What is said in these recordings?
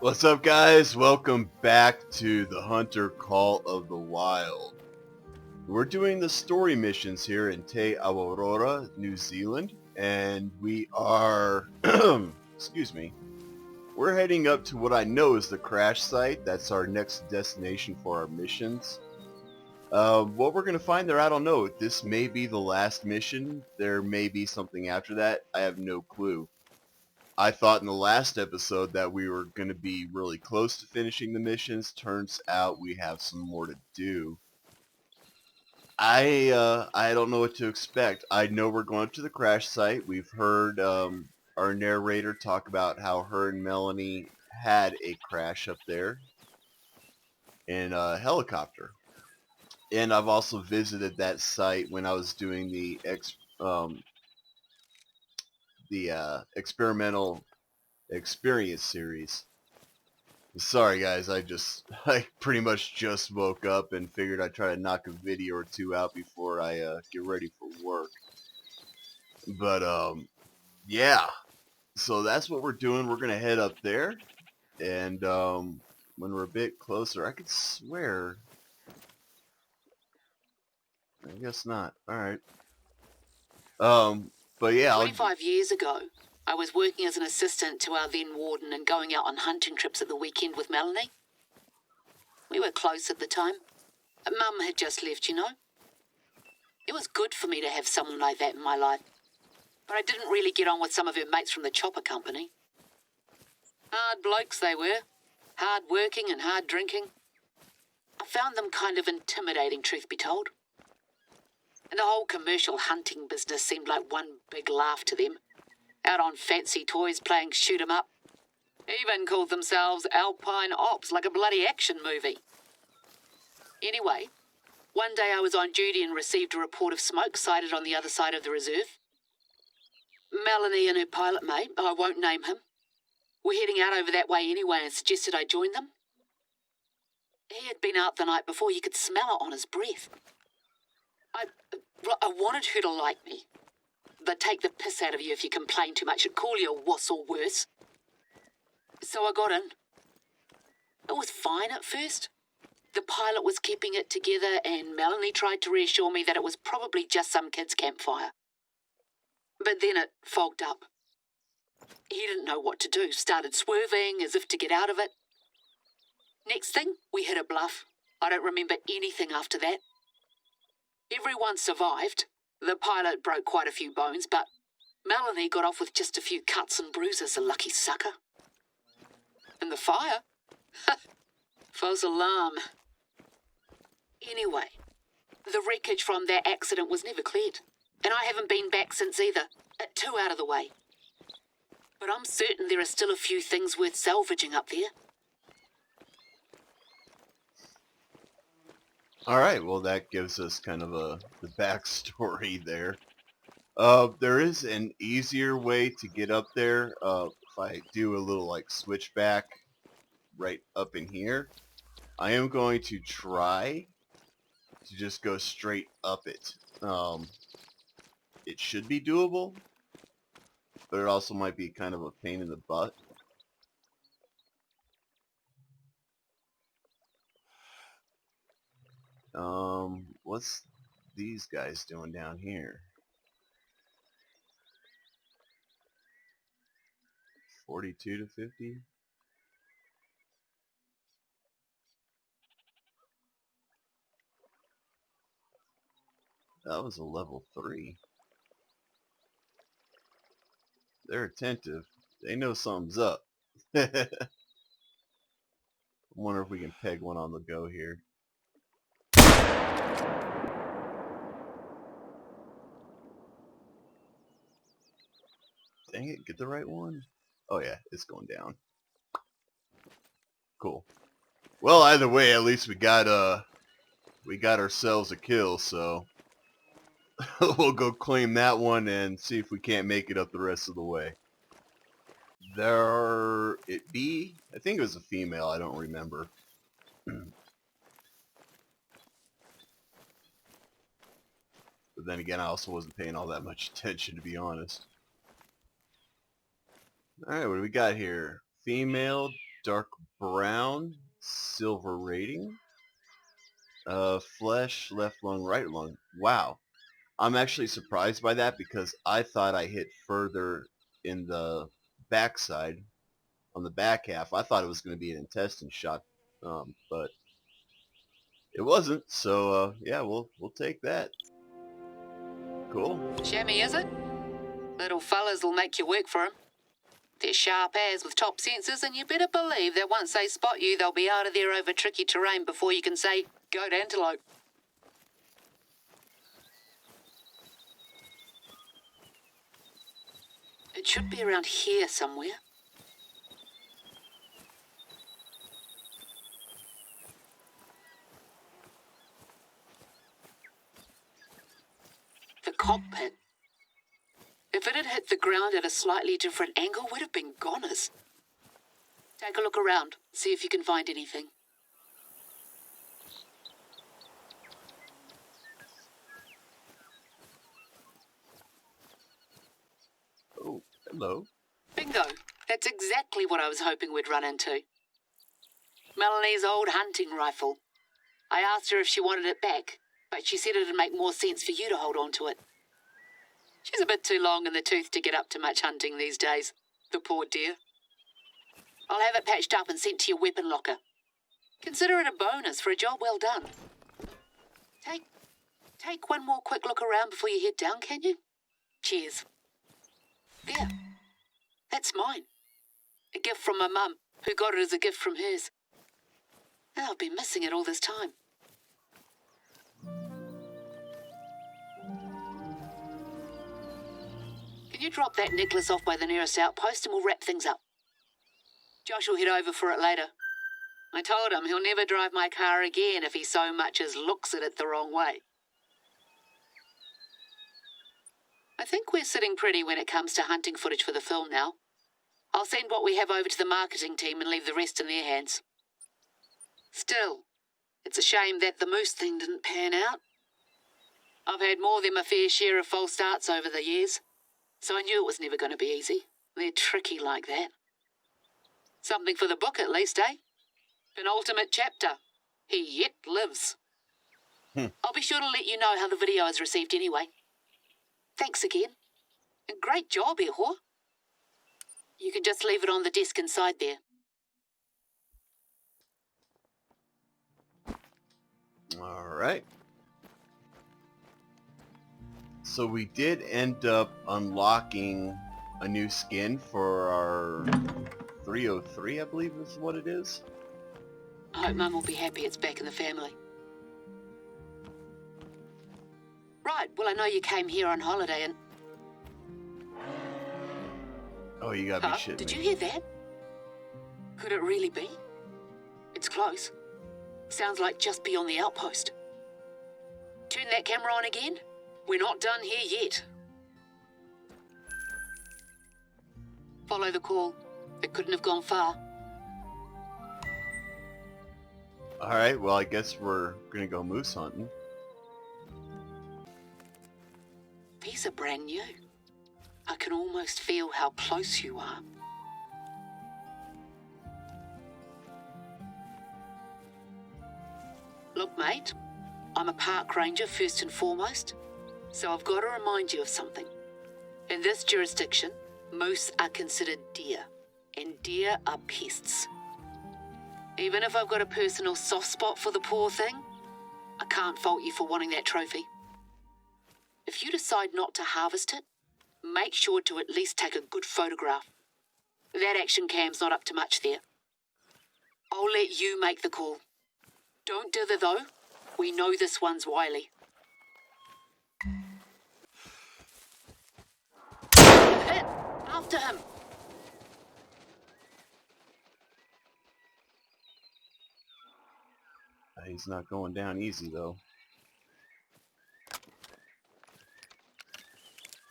What's up, guys? Welcome back to the Hunter Call of the Wild. We're doing the story missions here in Te Aurora, New Zealand, and we are, excuse me, we're heading up to what I know is the crash site. That's our next destination for our missions. What we're going to find there, I don't know. This may be the last mission. There may be something after that. I have no clue. I thought in the last episode that we were going to be really close to finishing the missions. Turns out we have some more to do. I don't know what to expect. I know we're going up to the crash site. We've heard our narrator talk about how her and Melanie had a crash up there in a helicopter. And I've also visited that site when I was doing the experimental experience series. Sorry guys, I pretty much just woke up and figured I'd try to knock a video or two out before I get ready for work. But yeah, so that's what we're doing. We're gonna head up there, and when we're a bit closer, I could swear. I guess not. All right. But yeah, 25 years ago, I was working as an assistant to our then warden and going out on hunting trips at the weekend with Melanie. We were close at the time. Mum had just left, you know. It was good for me to have someone like that in my life. But I didn't really get on with some of her mates from the chopper company. Hard blokes they were. Hard working and hard drinking. I found them kind of intimidating, truth be told. And the whole commercial hunting business seemed like one big laugh to them. Out on fancy toys playing shoot 'em up. Even called themselves Alpine Ops, like a bloody action movie. Anyway, one day I was on duty and received a report of smoke sighted on the other side of the reserve. Melanie and her pilot mate, I won't name him, were heading out over that way anyway and suggested I join them. He had been out the night before. You could smell it on his breath. I wanted her to like me. They'd take the piss out of you if you complain too much and call you a wuss or worse. So I got in. It was fine at first. The pilot was keeping it together and Melanie tried to reassure me that it was probably just some kid's campfire. But then it fogged up. He didn't know what to do, started swerving as if to get out of it. Next thing, we hit a bluff. I don't remember anything after that. Everyone survived. The pilot broke quite a few bones, but Melanie got off with just a few cuts and bruises, a lucky sucker. And the fire? False alarm. Anyway, the wreckage from that accident was never cleared, and I haven't been back since either. 2 out of the way. But I'm certain there are still a few things worth salvaging up there. Alright, well that gives us kind of the backstory there. There is an easier way to get up there. If I do a little like switchback right up in here, I am going to try to just go straight up it. It should be doable, but it also might be kind of a pain in the butt. What's these guys doing down here? 42 to 50? That was a level 3. They're attentive. They know something's up. I wonder if we can peg one on the go here. Dang it, get the right one? Oh yeah, it's going down. Cool. Well, either way, at least we got ourselves a kill, so we'll go claim that one and see if we can't make it up the rest of the way. I think it was a female, I don't remember. But then again, I also wasn't paying all that much attention, to be honest. Alright, what do we got here? Female, dark brown, silver rating. Flesh, left lung, right lung. Wow. I'm actually surprised by that because I thought I hit further in the backside, on the back half. I thought it was going to be an intestine shot, but it wasn't. So yeah, we'll take that. Cool. Chamois, is it? Little fellas will make you work for 'em. They're sharp as with top sensors, and you better believe that once they spot you, they'll be out of there over tricky terrain before you can say, "Go to antelope." It should be around here somewhere. The cockpit. If it had hit the ground at a slightly different angle, we'd have been goners. Take a look around, see if you can find anything. Oh, hello. Bingo! That's exactly what I was hoping we'd run into. Melanie's old hunting rifle. I asked her if she wanted it back, but she said it'd make more sense for you to hold on to it. She's a bit too long in the tooth to get up to much hunting these days, the poor dear. I'll have it patched up and sent to your weapon locker. Consider it a bonus for a job well done. Take one more quick look around before you head down, can you? Cheers. There. That's mine. A gift from my mum, who got it as a gift from hers. Now I've been missing it all this time. Can you drop that necklace off by the nearest outpost and we'll wrap things up? Josh will head over for it later. I told him he'll never drive my car again if he so much as looks at it the wrong way. I think we're sitting pretty when it comes to hunting footage for the film now. I'll send what we have over to the marketing team and leave the rest in their hands. Still, it's a shame that the moose thing didn't pan out. I've had more than my fair share of false starts over the years, so I knew it was never going to be easy. They're tricky like that. Something for the book at least, eh? Penultimate chapter. He yet lives. I'll be sure to let you know how the video is received anyway. Thanks again. And great job, Ehor. You can just leave it on the desk inside there. All right. So we did end up unlocking a new skin for our 303, I believe is what it is. I hope Mum will be happy it's back in the family. Right, well I know you came here on holiday and... Oh, you gotta be shitting Did me. you hear that? Could it really be? It's close. Sounds like just beyond the outpost. Turn that camera on again. We're not done here yet. Follow the call. It couldn't have gone far. Alright, well I guess we're gonna go moose hunting. These are brand new. I can almost feel how close you are. Look, mate, I'm a park ranger first and foremost, so I've got to remind you of something. In this jurisdiction, moose are considered deer, and deer are pests. Even if I've got a personal soft spot for the poor thing, I can't fault you for wanting that trophy. If you decide not to harvest it, make sure to at least take a good photograph. That action cam's not up to much there. I'll let you make the call. Don't dither though. We know this one's wily. Hit! After him! He's not going down easy though.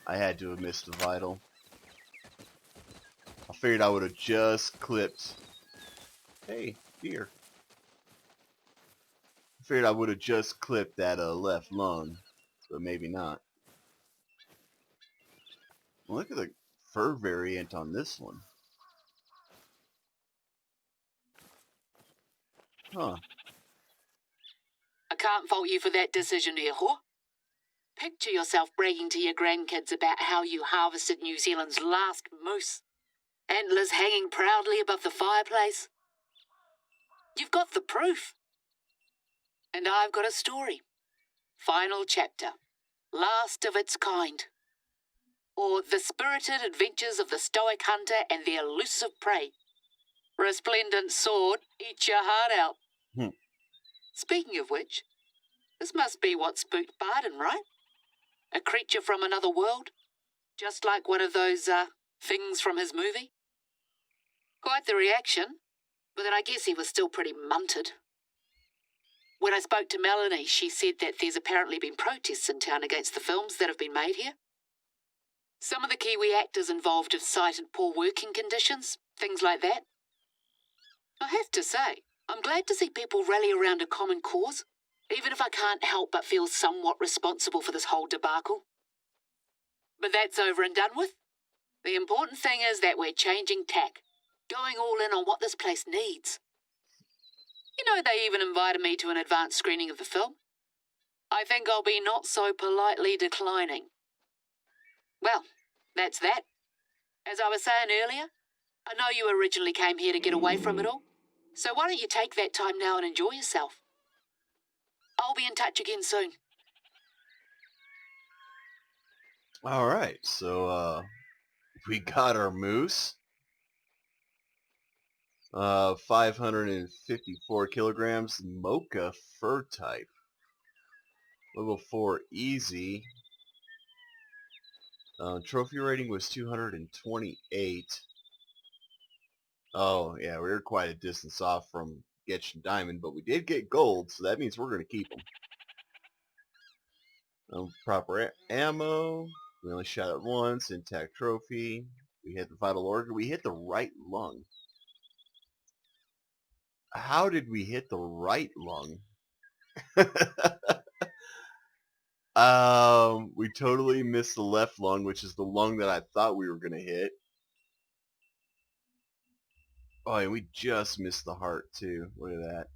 I had to have missed the vital. I figured I would have just clipped. Hey, deer. I figured I would have just clipped that left lung, but maybe not. Look at the fur variant on this one. Huh. I can't fault you for that decision, Eho. Picture yourself bragging to your grandkids about how you harvested New Zealand's last moose. Antlers hanging proudly above the fireplace. You've got the proof. And I've got a story. Final chapter. Last of its kind. Or The Spirited Adventures of the Stoic Hunter and the Elusive Prey. Resplendent sword, eat your heart out. Speaking of which, this must be what spooked Barden, right? A creature from another world? Just like one of those, things from his movie? Quite the reaction, but then I guess he was still pretty munted. When I spoke to Melanie, she said that there's apparently been protests in town against the films that have been made here. Some of the Kiwi actors involved have cited poor working conditions, things like that. I have to say, I'm glad to see people rally around a common cause, even if I can't help but feel somewhat responsible for this whole debacle. But that's over and done with. The important thing is that we're changing tack, going all in on what this place needs. You know, they even invited me to an advanced screening of the film. I think I'll be not so politely declining. Well, that's that. As I was saying earlier, I know you originally came here to get away from it all, so why don't you take that time now and enjoy yourself? I'll be in touch again soon. Alright, so, we got our moose. 554 kilograms, mocha fur type. Level 4 easy. Trophy rating was 228. Oh, yeah, we were quite a distance off from getting diamond, but we did get gold, so that means we're going to keep them. Proper ammo. We only shot it once. Intact trophy. We hit the vital organ. We hit the right lung. How did we hit the right lung? We totally missed the left lung, which is the lung that I thought we were going to hit. Oh, and we just missed the heart, too. Look at that.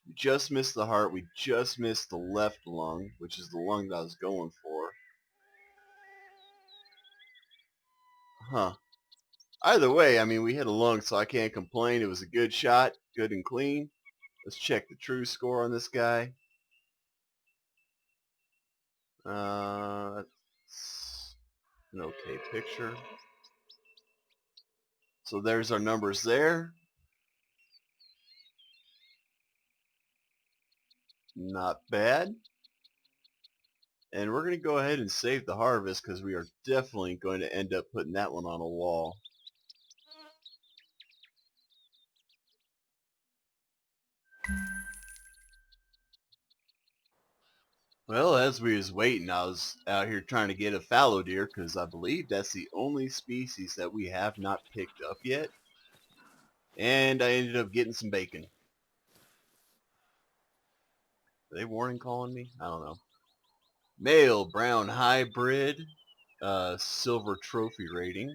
We just missed the heart. We just missed the left lung, which is the lung that I was going for. Huh. Either way, I mean, we hit a lung, so I can't complain. It was a good shot, good and clean. Let's check the true score on this guy. That's an okay picture. So there's our numbers there. Not bad. And we're going to go ahead and save the harvest because we are definitely going to end up putting that one on a wall. Well, as we was waiting, I was out here trying to get a fallow deer because I believe that's the only species that we have not picked up yet. And I ended up getting some bacon. Are they warning calling me? I don't know. Male brown hybrid, silver trophy rating.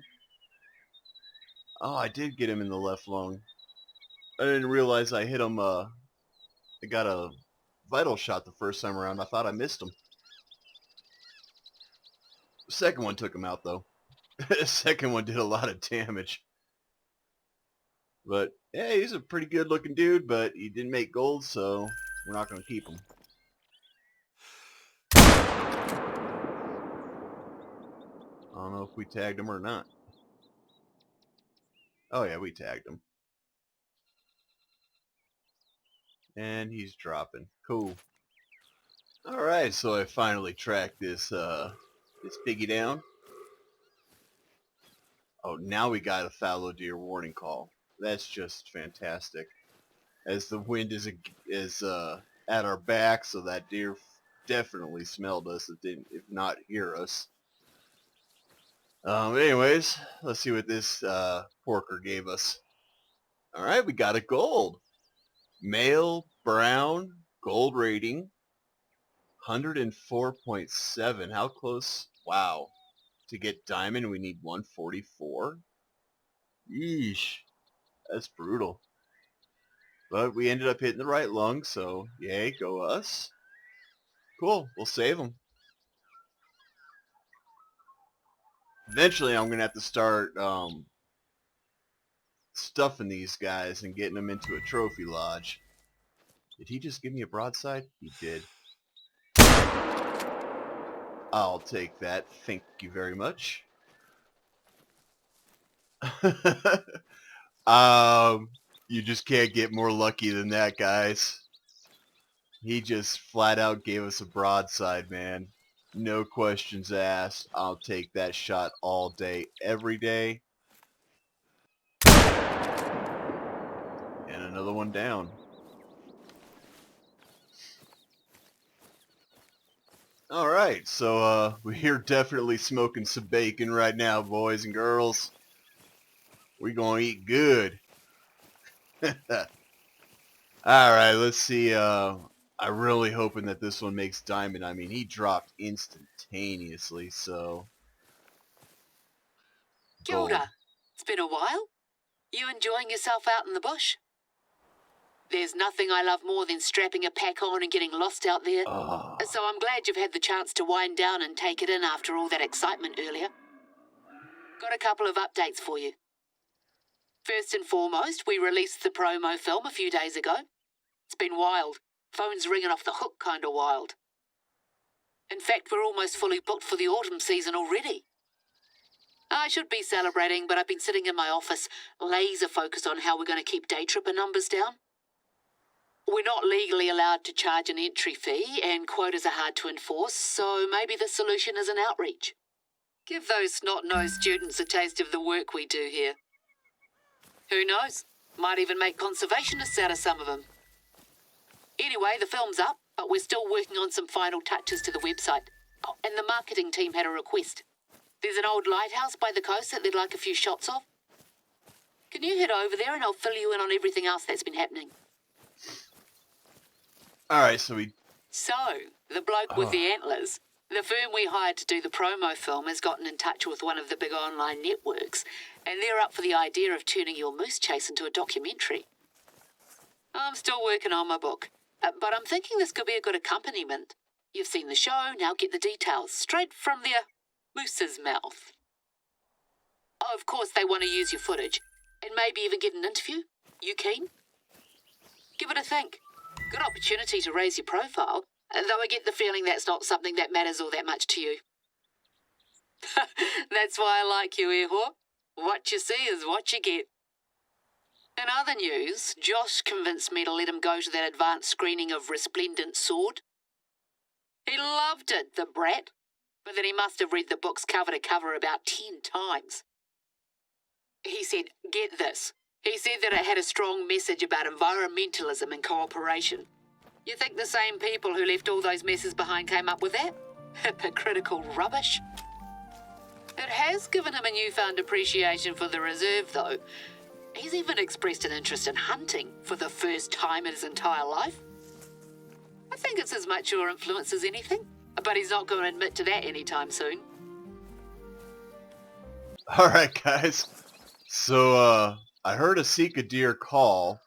Oh, I did get him in the left lung. I didn't realize I hit him, I got a vital shot the first time around. I thought I missed him. The second one took him out, though. The second one did a lot of damage. But, yeah, he's a pretty good looking dude, but he didn't make gold, so we're not going to keep him. I don't know if we tagged him or not. Oh, yeah, we tagged him. And he's dropping. Cool. Alright, so I finally tracked this piggy down. Oh, now we got a fallow deer warning call. That's just fantastic. As the wind is at our back, so that deer definitely smelled us, if not hear us. Anyways, let's see what this porker gave us. Alright, we got a gold. Male, brown, gold rating. 104.7. How close? Wow. To get diamond, we need 144. Yeesh. That's brutal. But we ended up hitting the right lung, so yay, go us. Cool, we'll save them. Eventually, I'm going to have to start stuffing these guys and getting them into a trophy lodge. Did he just give me a broadside? He did. I'll take that. Thank you very much. You just can't get more lucky than that, guys. He just flat out gave us a broadside, man. No questions asked. I'll take that shot all day, every day. And another one down. Alright, so we're definitely smoking some bacon right now, boys and girls. We're gonna eat good. Alright, let's see. I'm really hoping that this one makes diamond. I mean, he dropped instantaneously, so... Kia ora. It's been a while. You enjoying yourself out in the bush? There's nothing I love more than strapping a pack on and getting lost out there. So I'm glad you've had the chance to wind down and take it in after all that excitement earlier. Got a couple of updates for you. First and foremost, we released the promo film a few days ago. It's been wild. Phone's ringing off the hook kind of wild. In fact, we're almost fully booked for the autumn season already. I should be celebrating, but I've been sitting in my office, laser focused on how we're going to keep day tripper numbers down. We're not legally allowed to charge an entry fee, and quotas are hard to enforce, so maybe the solution is an outreach. Give those snot-nosed students a taste of the work we do here. Who knows? Might even make conservationists out of some of them. Anyway, the film's up, but we're still working on some final touches to the website. Oh, and the marketing team had a request. There's an old lighthouse by the coast that they'd like a few shots of. Can you head over there and I'll fill you in on everything else that's been happening? Alright, so the bloke with the antlers, the firm we hired to do the promo film has gotten in touch with one of the big online networks, and they're up for the idea of turning your moose chase into a documentary. I'm still working on my book, but I'm thinking this could be a good accompaniment. You've seen the show, now get the details, straight from their moose's mouth. Oh, of course they want to use your footage, and maybe even get an interview. You keen? Give it a think. Good opportunity to raise your profile, though I get the feeling that's not something that matters all that much to you. That's why I like you, Ehor. What you see is what you get. In other news, Josh convinced me to let him go to that advanced screening of Resplendent Sword. He loved it, the brat, but then he must have read the books cover to cover about 10 times. He said, get this, he said that it had a strong message about environmentalism and cooperation. You think the same people who left all those messes behind came up with that? Hypocritical rubbish. It has given him a newfound appreciation for the reserve, though. He's even expressed an interest in hunting for the first time in his entire life. I think it's as much your influence as anything, but he's not going to admit to that anytime soon. alright, guys. So, I heard a Sika deer call,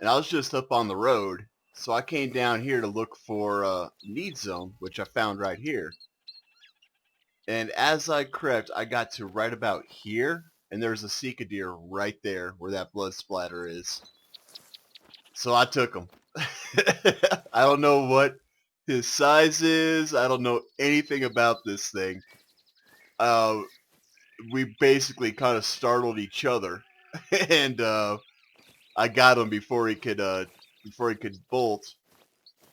and I was just up on the road, so I came down here to look for need zone, which I found right here. And as I crept, I got to right about here, and there's a Sika deer right there where that blood splatter is. So I took him. I don't know what his size is. I don't know anything about this thing. We basically kind of startled each other, and I got him before he could bolt.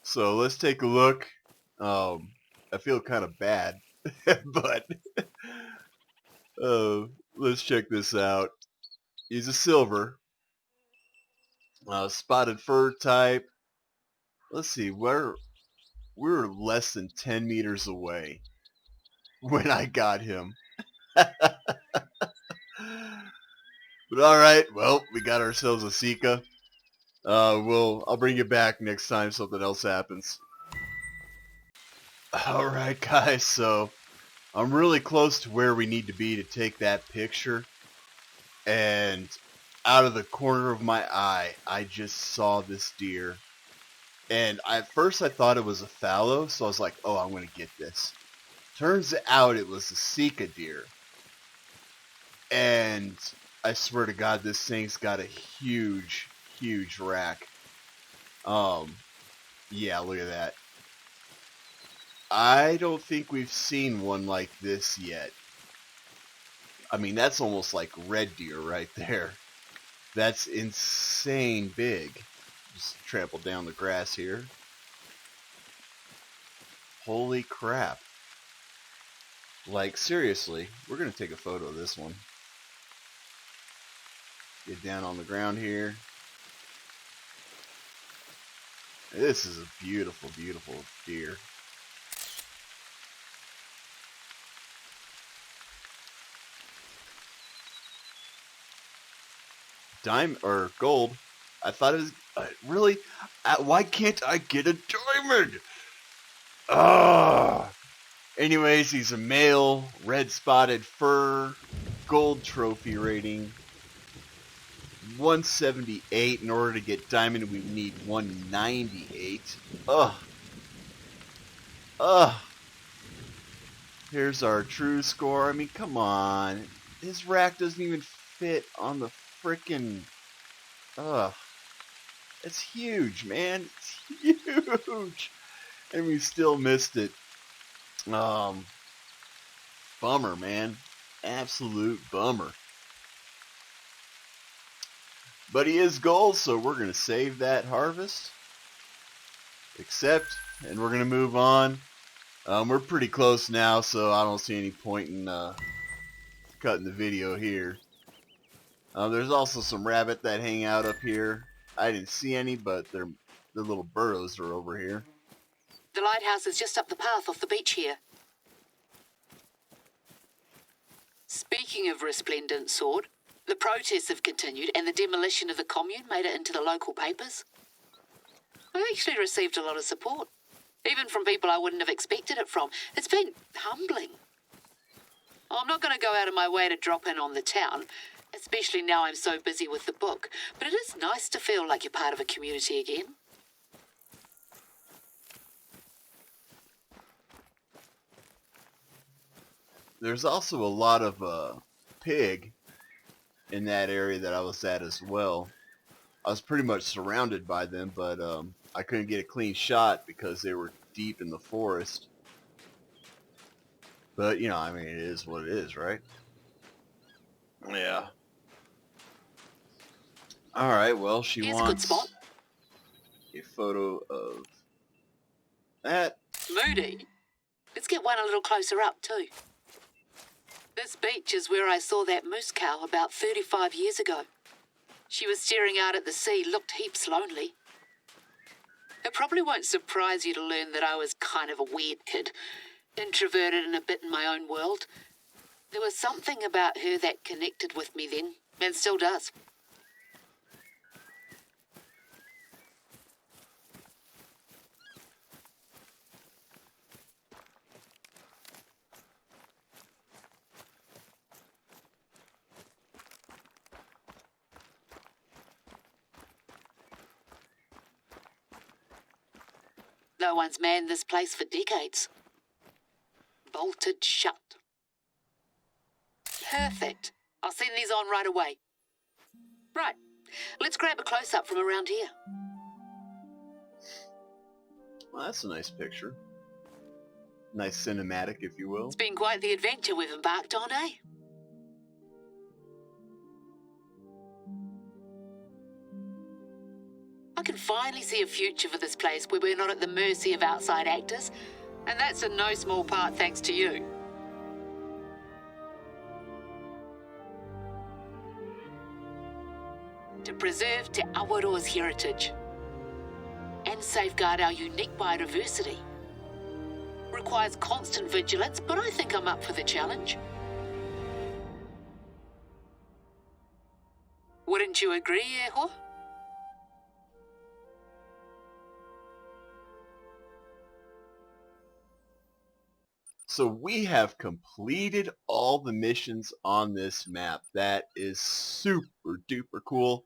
So let's take a look. I feel kind of bad, but let's check this out. He's a silver, spotted fur type. Let's see, we were less than 10 meters away when I got him. But alright, well, we got ourselves a Sika. I'll bring you back next time something else happens. Alright guys, so I'm really close to where we need to be to take that picture. And out of the corner of my eye, I just saw this deer. And at first I thought it was a fallow, so I was like, oh, I'm going to get this. Turns out it was a Sika deer. And I swear to God, this thing's got a huge, huge rack. Yeah, look at that. I don't think we've seen one like this yet. I mean, that's almost like red deer right there. That's insane big. Just trample down the grass here. Holy crap. Like, seriously, we're going to take a photo of this one. Get down on the ground here. This is a beautiful, beautiful deer. Diamond or gold. I thought it was really. Why can't I get a diamond? Ah. Anyways, he's a male, red spotted fur, gold trophy rating. 178. In order to get diamond, we need 198. Ugh. Here's our true score. I mean, come on. His rack doesn't even fit on the frickin'. Ugh. It's huge, man. It's huge. And we still missed it. Bummer, man. Absolute bummer. But he is gold, so we're going to save that harvest. Accept, and we're going to move on. We're pretty close now, so I don't see any point in cutting the video here. There's also some rabbit that hang out up here. I didn't see any, but their little burrows are over here. The lighthouse is just up the path off the beach here. Speaking of Resplendent Sword, the protests have continued and the demolition of the commune made it into the local papers. I actually received a lot of support, even from people I wouldn't have expected it from. It's been humbling. I'm not going to go out of my way to drop in on the town, especially now I'm so busy with the book, but it is nice to feel like you're part of a community again. There's also a lot of pig in that area that I was at as well. I was pretty much surrounded by them, but I couldn't get a clean shot because they were deep in the forest. But, you know, I mean, it is what it is, right? Yeah. Alright, well, she Here's a good wants spot. a photo of that. Moody. Let's get one a little closer up, too. This beach is where I saw that moose cow about 35 years ago. She was staring out at the sea, looked heaps lonely. It probably won't surprise you to learn that I was kind of a weird kid, introverted and a bit in my own world. There was something about her that connected with me then, and still does. No one's manned this place for decades. Bolted shut. Perfect. I'll send these on right away. Right. Let's grab a close-up from around here. Well, that's a nice picture. Nice cinematic, if you will. It's been quite the adventure we've embarked on, eh? I can finally see a future for this place where we're not at the mercy of outside actors. And that's in no small part thanks to you. To preserve Te Awaroa's heritage and safeguard our unique biodiversity requires constant vigilance, but I think I'm up for the challenge. Wouldn't you agree, Eho? So we have completed all the missions on this map. That is super duper cool.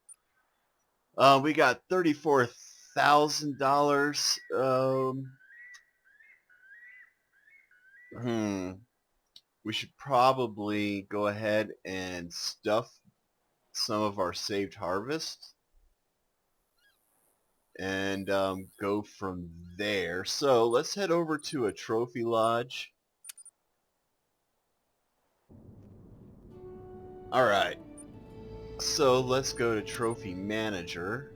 We got $34,000. We should probably go ahead and stuff some of our saved harvest and go from there. So let's head over to a trophy lodge. Alright, so let's go to trophy manager.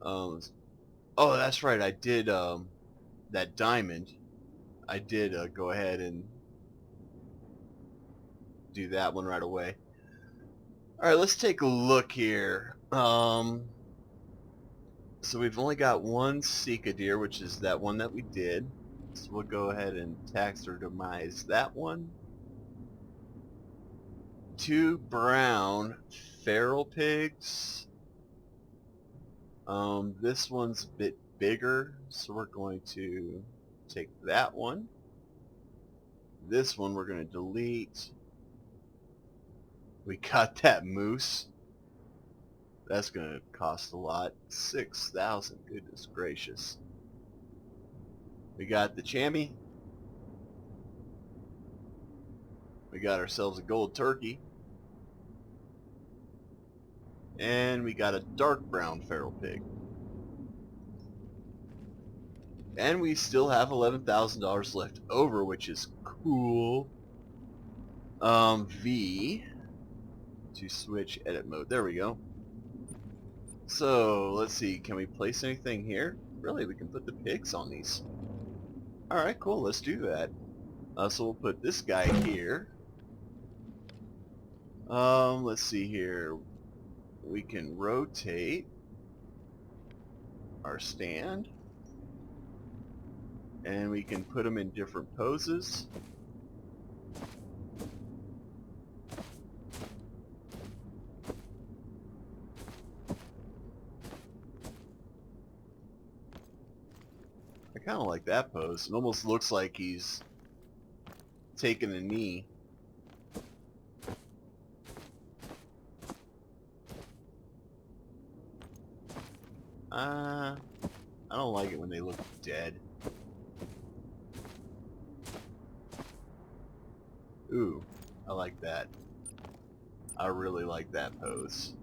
Oh, that's right, I did that diamond. I did go ahead and do that one right away. Alright, let's take a look here. So we've only got one Sika deer, which is that one that we did. So we'll go ahead and taxidermize that one. 2 brown feral pigs. This one's a bit bigger, so we're going to take that one. This one we're going to delete. We got that moose. That's going to cost a lot. 6,000, goodness gracious. We got the chamois. We got ourselves a gold turkey. And we got a dark brown feral pig. And we still have $11,000 left over, which is cool. V to switch edit mode. There we go. So let's see, can we place anything here? Really, we can put the pigs on these. Alright, cool, let's do that. So we'll put this guy here. Let's see here. We can rotate our stand. And we can put them in different poses. I kind of like that pose. It almost looks like he's taking a knee. I don't like it when they look dead. Ooh, I like that. I really like that pose.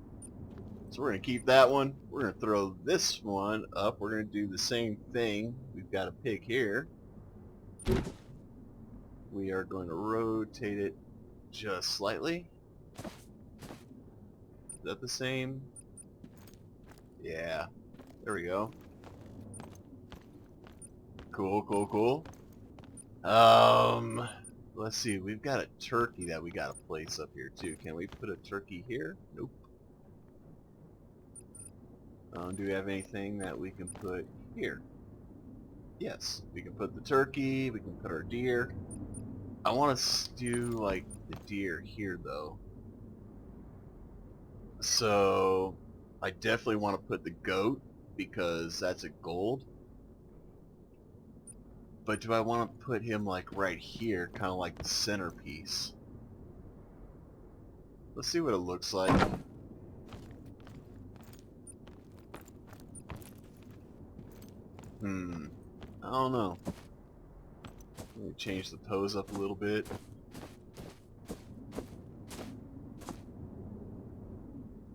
So we're going to keep that one. We're going to throw this one up. We're going to do the same thing. We've got a pig here. We are going to rotate it just slightly. Is that the same? Yeah. There we go. Cool, cool, cool. Let's see. We've got a turkey that we got to place up here too. Can we put a turkey here? Nope. Do we have anything that we can put here? Yes. We can put the turkey. We can put our deer. I want to do like the deer here though. So I definitely want to put the goat because that's a gold. But do I want to put him like right here, kind of like the centerpiece? Let's see what it looks like. I don't know. Let me change the pose up a little bit.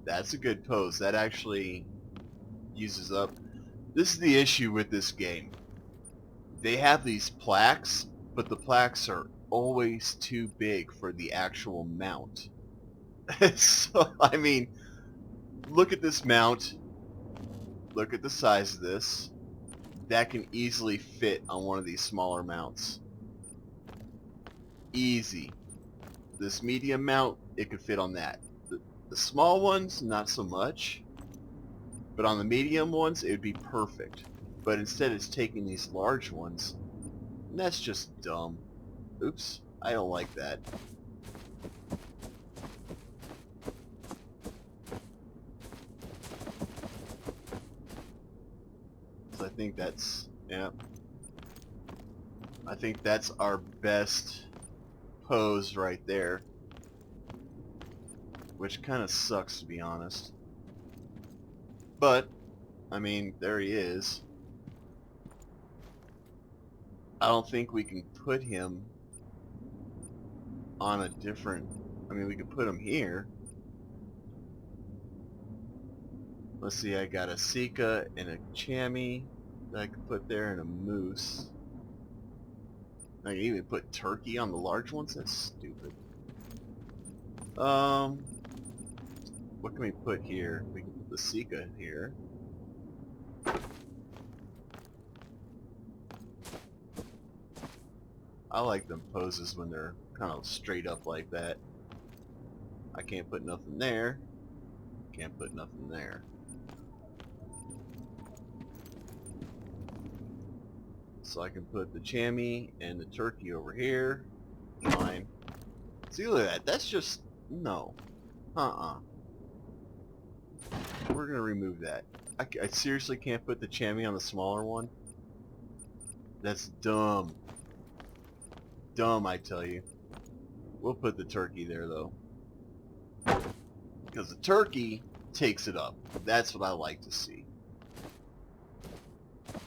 That's a good pose. That actually uses up. This is the issue with this game. They have these plaques, but the plaques are always too big for the actual mount. So, I mean, look at this mount. Look at the size of this. That can easily fit on one of these smaller mounts. Easy. This medium mount, it could fit on that. The small ones, not so much. But on the medium ones, it would be perfect. But instead it's taking these large ones. And that's just dumb. Oops, I don't like that. So I think that's, yeah. I think that's our best pose right there. Which kind of sucks, to be honest. But, I mean, there he is. I don't think we can put him on a different... I mean, we could put him here. Let's see, I got a Sika and a Chamois that I could put there and a Moose. I can even put Turkey on the large ones? That's stupid. What can we put here? We can put the Sika here. I like them poses when they're kind of straight up like that. I can't put nothing there. Can't put nothing there. So I can put the Chamois and the Turkey over here. Fine. See, look at that. That's just... no. We're gonna remove that. I seriously can't put the Chamois on the smaller one? That's dumb. Dumb, I tell you. We'll put the Turkey there, though. Because the Turkey takes it up. That's what I like to see.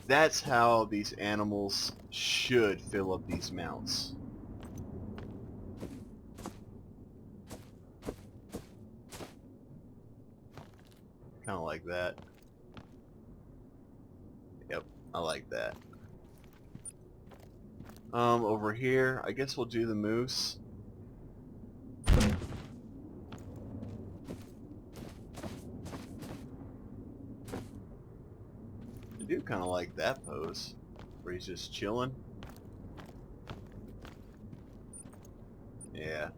That's how these animals should fill up these mounts. Kind of like that. Yep, I like that. Over here, I guess we'll do the Moose. I do kind of like that pose, where he's just chilling. Yeah.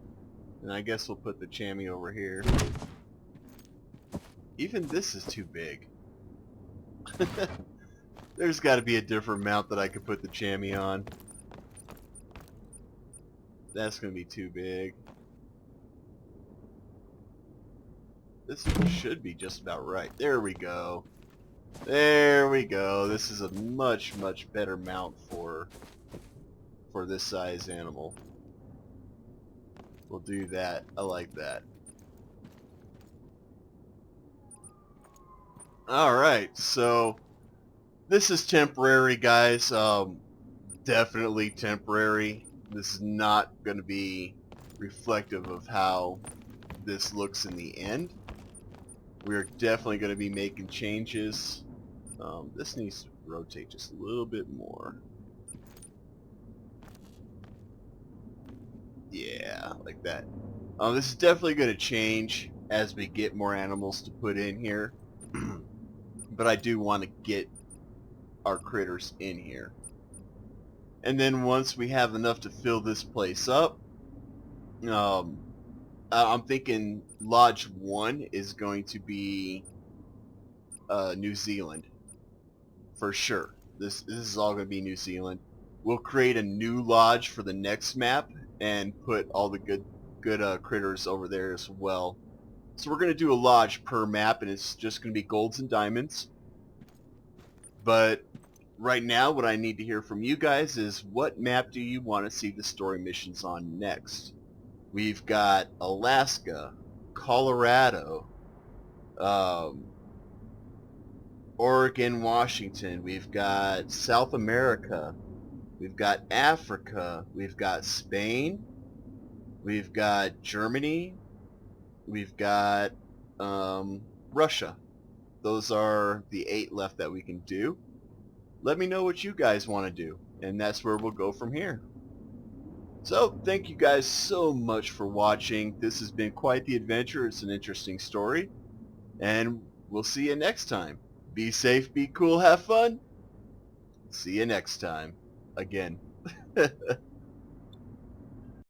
And I guess we'll put the Chamois over here. Even this is too big. There's got to be a different mount that I could put the Chamois on. That's going to be too big. This should be just about right. There we go. There we go. This is a much, much better mount for this size animal. We'll do that. I like that. Alright, so this is temporary, guys. Definitely temporary. This is not going to be reflective of how this looks in the end. We're definitely going to be making changes. This needs to rotate just a little bit more. Yeah, like that. This is definitely going to change as we get more animals to put in here. But I do want to get our critters in here. And then once we have enough to fill this place up, I'm thinking Lodge 1 is going to be New Zealand. For sure. This is all going to be New Zealand. We'll create a new lodge for the next map and put all the good critters over there as well. So we're going to do a lodge per map, and it's just going to be golds and diamonds. But right now, what I need to hear from you guys is, what map do you want to see the story missions on next? We've got Alaska, Colorado, Oregon, Washington. We've got South America. We've got Africa. We've got Spain. We've got Germany. We've got Russia. Those are the 8 left that we can do. Let me know what you guys want to do, and that's where we'll go from here. So, thank you guys so much for watching. This has been quite the adventure. It's an interesting story, and we'll see you next time. Be safe, be cool, have fun. See you next time. Again.